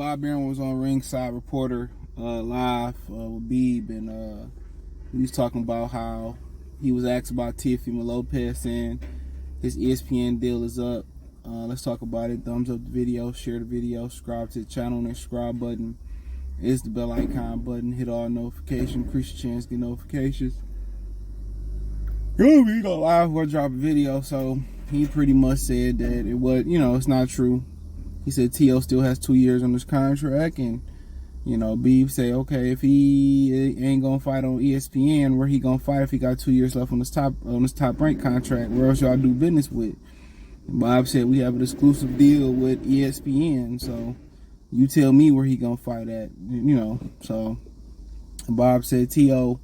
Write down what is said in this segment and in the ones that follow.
Bob Arum was on Ringside Reporter live with Beeb, and he was talking about how he was asked about Teofimo Lopez saying his ESPN deal is up. Let's talk about it. Thumbs up the video, share the video, subscribe to the channel, and the subscribe button is the bell icon button. Hit all notifications, increase your chance to get notifications. We go live, we'll drop a video. So he pretty much said that it was, it's not true. He said T.O. still has 2 years on his contract, and Beef say, okay, if he ain't gonna fight on ESPN, where he gonna fight if he got 2 years left on his top rank contract? Where else y'all do business with? And Bob said we have an exclusive deal with ESPN, so you tell me where he gonna fight at, So Bob said T.O.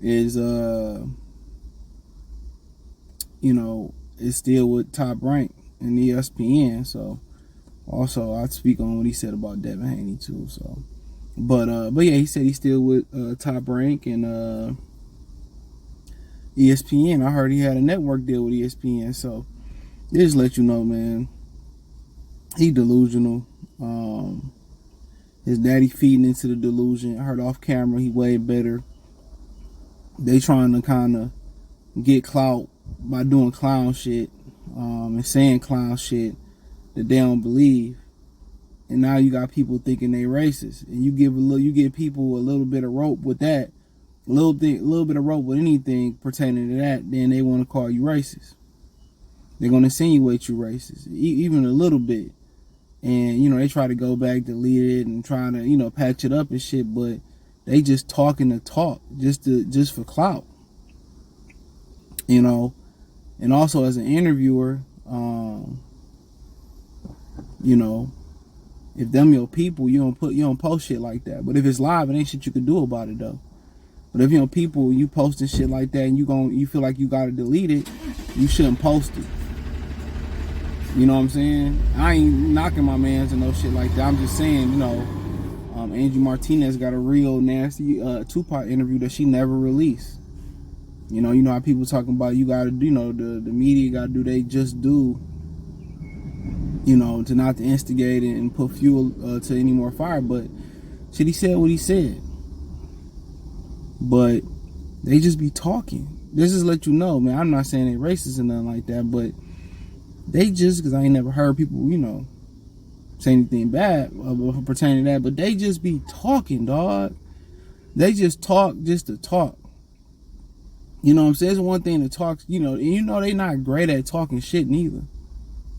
is is still with top rank in ESPN. So also I'd speak on what he said about Devin Haney too. So but yeah, he said he's still with top rank and ESPN. I heard he had a network deal with ESPN. So just let you know, man, he delusional. His daddy feeding into the delusion. I heard off camera he way better. They trying to kind of get clout by doing clown shit and saying clown shit that they don't believe, and now you got people thinking they racist, and you give people a little bit of rope with that, a little bit of rope with anything pertaining to that, then they want to call you racist. They're gonna insinuate you racist, even a little bit, and they try to go back, delete it, and try to patch it up and shit, but they just talking the talk just for clout. And also as an interviewer, if them your people, you don't post shit like that. But if it's live, it ain't shit you can do about it though. But if people, you posting shit like that and you feel like you gotta delete it, you shouldn't post it. You know what I'm saying? I ain't knocking my mans and no shit like that. I'm just saying, Angie Martinez got a real nasty two-part interview that she never released. You know how people talking about you gotta do, the media gotta do, they just do, to not to instigate and put fuel to any more fire. But shit, he said what he said. But they just be talking. This just let you know, man, I'm not saying they racist or nothing like that, but they just, because I ain't never heard people, say anything bad pertaining to that, but they just be talking, dog. They just talk just to talk. You know what I'm saying? It's one thing to talk, and they not great at talking shit neither.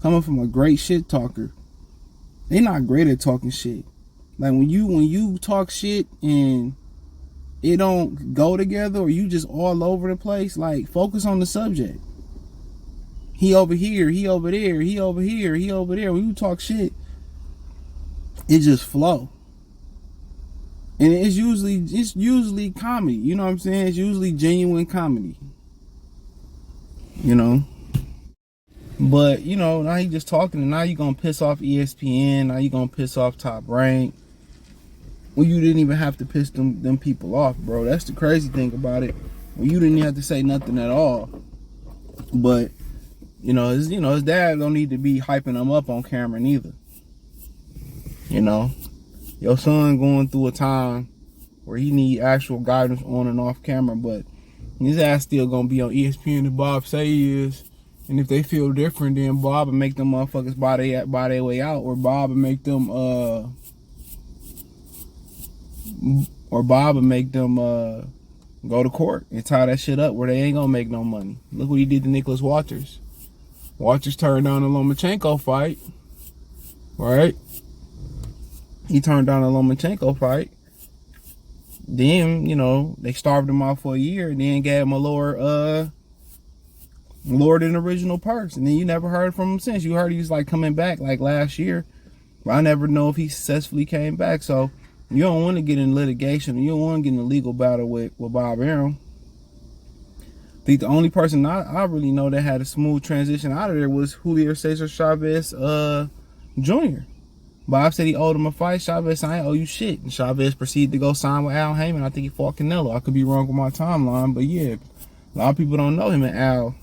Coming from a great shit talker, they not great at talking shit. Like when you talk shit and it don't go together, or you just all over the place, like focus on the subject. He over here, he over there, he over here, he over there. When you talk shit, it just flow. And it's usually comedy, you know what I'm saying? It's usually genuine comedy. But, now he just talking, and now you gonna piss off ESPN, now you gonna piss off Top Rank. Well, you didn't even have to piss them people off, bro. That's the crazy thing about it. Well, you didn't have to say nothing at all. But, his dad don't need to be hyping him up on camera neither. Your son going through a time where he need actual guidance on and off camera, but his ass still gonna be on ESPN if Bob say he is. And if they feel different, then Bob will make them motherfuckers buy their way out, or Bob will make them go to court and tie that shit up where they ain't gonna make no money. Look what he did to Nicholas Walters. Walters turned down the Lomachenko fight, right? He turned down the Lomachenko fight. Then, they starved him out for a year and then gave him a lower than original perks. And then you never heard from him since. You heard he was like coming back like last year. But I never know if he successfully came back. So you don't want to get in litigation. You don't want to get in a legal battle with Bob Arum. I think the only person I really know that had a smooth transition out of there was Julio Cesar Chavez Jr. Bob said he owed him a fight. Chavez said, I ain't owe you shit. And Chavez proceeded to go sign with Al Heyman. I think he fought Canelo. I could be wrong with my timeline, but yeah, a lot of people don't know him. And Al,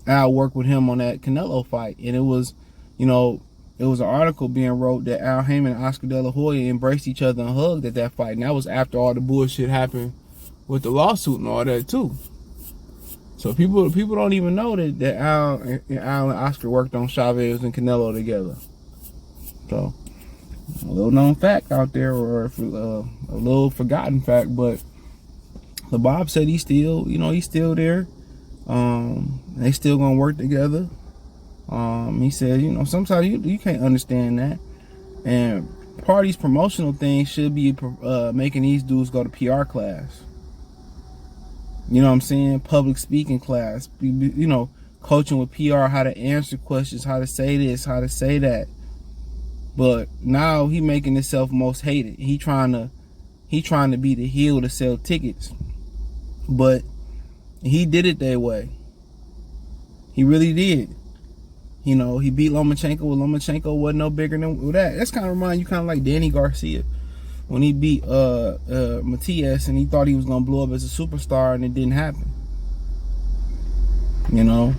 Al worked with him on that Canelo fight. And it was, it was an article being wrote that Al Heyman and Oscar De La Hoya embraced each other and hugged at that fight. And that was after all the bullshit happened with the lawsuit and all that too. So people don't even know that Al and Oscar worked on Chavez and Canelo together. So a little known fact out there, or a little forgotten fact, but the Bob said he's still there. They still gonna work together. He said, sometimes you can't understand that. And part of these promotional things should be making these dudes go to PR class. You know what I'm saying? Public speaking class. Coaching with PR, how to answer questions, how to say this, how to say that. But now he making himself most hated. He trying to be the heel to sell tickets. But he did it that way. He really did. He beat Lomachenko when Lomachenko wasn't no bigger than that. That's kind of remind you kind of like Danny Garcia when he beat Matias and he thought he was gonna blow up as a superstar and it didn't happen. And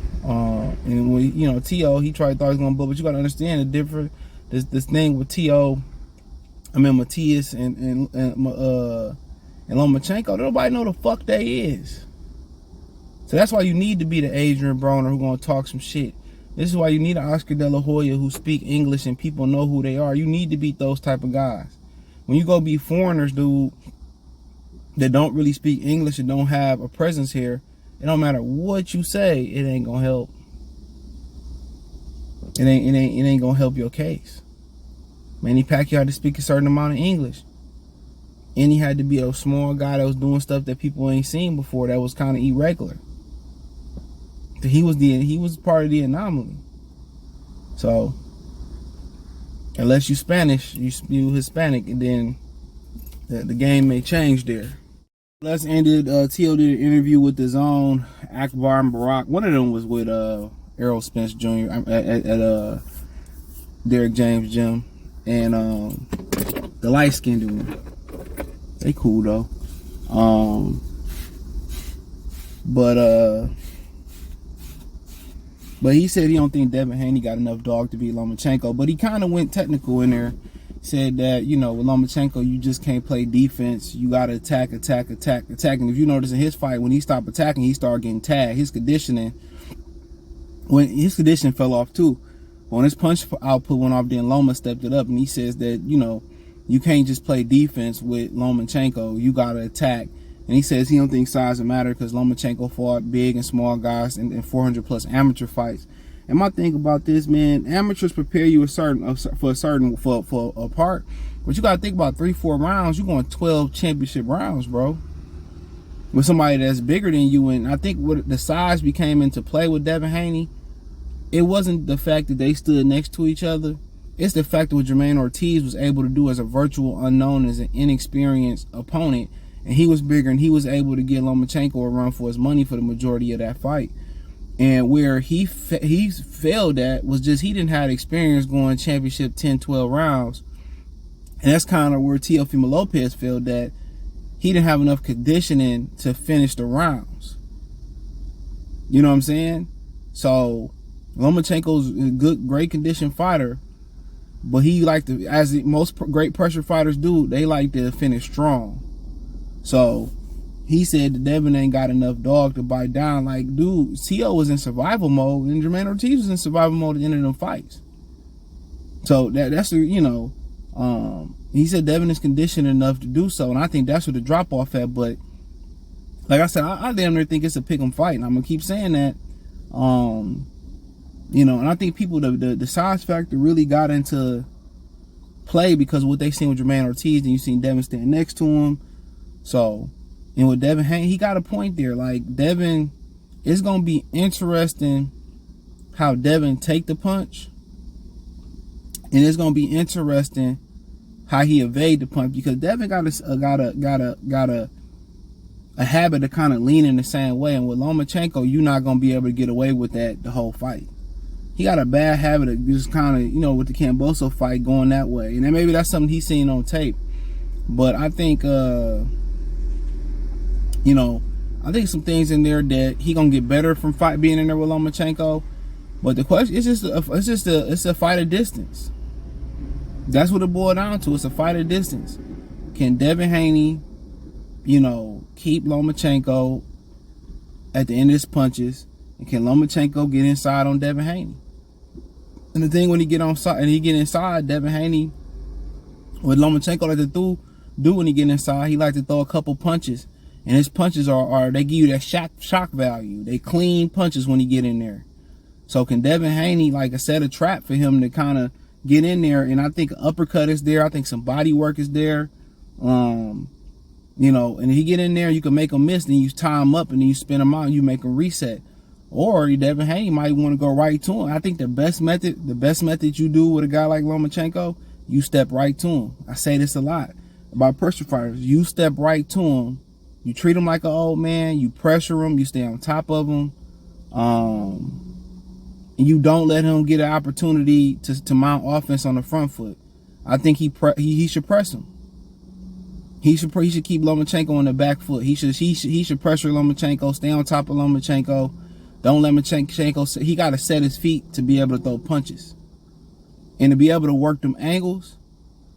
when T.O. he thought he was gonna blow, but you gotta understand the difference. This thing with T.O. Matias and Lomachenko, nobody know the fuck they is. So that's why you need to be the Adrian Broner who gonna talk some shit. This is why you need an Oscar De La Hoya who speak English and people know who they are. You need to beat those type of guys. When you go beat foreigners, dude, that don't really speak English and don't have a presence here, it don't matter what you say, it ain't gonna help. It ain't gonna help your case. Manny Pacquiao had to speak a certain amount of English. And he had to be a small guy that was doing stuff that people ain't seen before that was kind of irregular. He was part of the anomaly. So unless you Spanish, you Hispanic, and then the game may change there. Let's end it. T.O. did an interview with his own Akbar and Barack. One of them was with Errol Spence Jr. at Derrick James gym, and the light skinned one. They cool though. But he said he don't think Devin Haney got enough dog to beat Lomachenko. But he kind of went technical in there. Said that, with Lomachenko, you just can't play defense. You got to attack. And if you notice in his fight, when he stopped attacking, he started getting tagged. His conditioning fell off too. When his punch output went off, then Loma stepped it up. And he says that, you can't just play defense with Lomachenko. You got to attack. And he says he don't think size will matter because Lomachenko fought big and small guys in 400 plus amateur fights. And my thing about this, man, amateurs prepare you for a part, but you got to think about 3-4 rounds. You're going 12 championship rounds, bro, with somebody that's bigger than you. And I think what the size became into play with Devin Haney, it wasn't the fact that they stood next to each other. It's the fact that what Jermaine Ortiz was able to do as a virtual unknown, as an inexperienced opponent. And he was bigger, and he was able to get Lomachenko a run for his money for the majority of that fight. And where he failed at was just he didn't have experience going championship 10, 12 rounds. And that's kind of where Teofimo Lopez failed at. He didn't have enough conditioning to finish the rounds. You know what I'm saying? So Lomachenko's a great conditioned fighter, but he like to, as most great pressure fighters do, they like to finish strong. So he said that Devin ain't got enough dog to bite down. Like, dude, T.O. was in survival mode, and Jermaine Ortiz was in survival mode at the end of them fights. So that's he said Devin is conditioned enough to do so, and I think that's where the drop off at. But like I said, I damn near think it's a pick 'em fight, and I'm gonna keep saying that. And I think people the size factor really got into play because of what they seen with Jermaine Ortiz, and you seen Devin stand next to him. So, and with Devin Haney, he got a point there. Like, Devin, it's going to be interesting how Devin take the punch. And it's going to be interesting how he evade the punch, because Devin got a habit of kind of leaning the same way. And with Lomachenko, you're not going to be able to get away with that the whole fight. He got a bad habit of just kind of, with the Camboso fight going that way. And then maybe that's something he's seen on tape. But I think, I think some things in there that he gonna get better from being in there with Lomachenko. But the question is it's a fight of distance. That's what it boiled down to. It's a fight of distance. Can Devin Haney, keep Lomachenko at the end of his punches, and can Lomachenko get inside on Devin Haney? And the thing when he get inside, Devin Haney, what Lomachenko like to do when he get inside, he like to throw a couple punches, and his punches are they give you that shock value. They clean punches when he get in there. So can Devin Haney set a trap for him to kind of get in there? And I think uppercut is there. I think some body work is there. And if he get in there, you can make him miss, then you tie him up and then you spin him out and you make him reset. Or Devin Haney might want to go right to him. I think the best method you do with a guy like Lomachenko, you step right to him. I say this a lot about pressure fighters. You step right to him. You treat him like an old man. You pressure him. You stay on top of him. And you don't let him get an opportunity to mount offense on the front foot. I think he should press him. He should keep Lomachenko on the back foot. He should pressure Lomachenko, stay on top of Lomachenko. Don't let Lomachenko. He got to set his feet to be able to throw punches, and to be able to work them angles,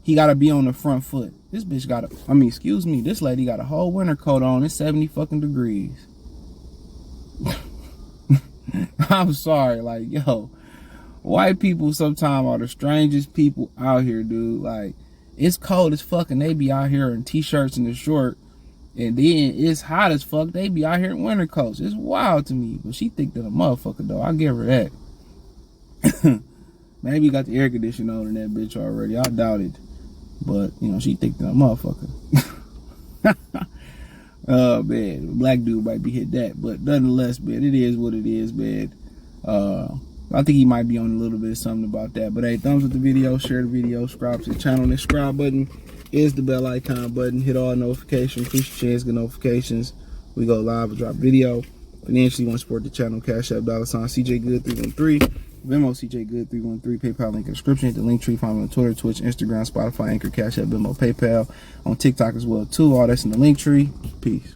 he got to be on the front foot. This bitch got this lady got a whole winter coat on. It's 70 fucking degrees. I'm sorry, white people sometimes are the strangest people out here, dude. It's cold as fuck and they be out here in t-shirts and a short, and then it's hot as fuck, they be out here in winter coats. It's wild to me, but she thick than a motherfucker though. I'll give her that. Maybe got the air conditioner on in that bitch already. I doubt it, but she thick than a motherfucker. Oh man, black dude might be hit that, but nonetheless, man, it is what it is, man. I think he might be on a little bit of something about that. But hey, thumbs up the video, share the video, subscribe to the channel. The subscribe button is the bell icon button. Hit all notifications, increase your chance, get notifications. We go live or drop video. Financially, want to support the channel, Cash App, $ CJ Good 313, Venmo CJ Good 313, PayPal link in the description. Hit the link tree, find me on Twitter, Twitch, Instagram, Spotify, Anchor, Cash App, Venmo, PayPal, on TikTok as well too. All that's in the link tree. Peace.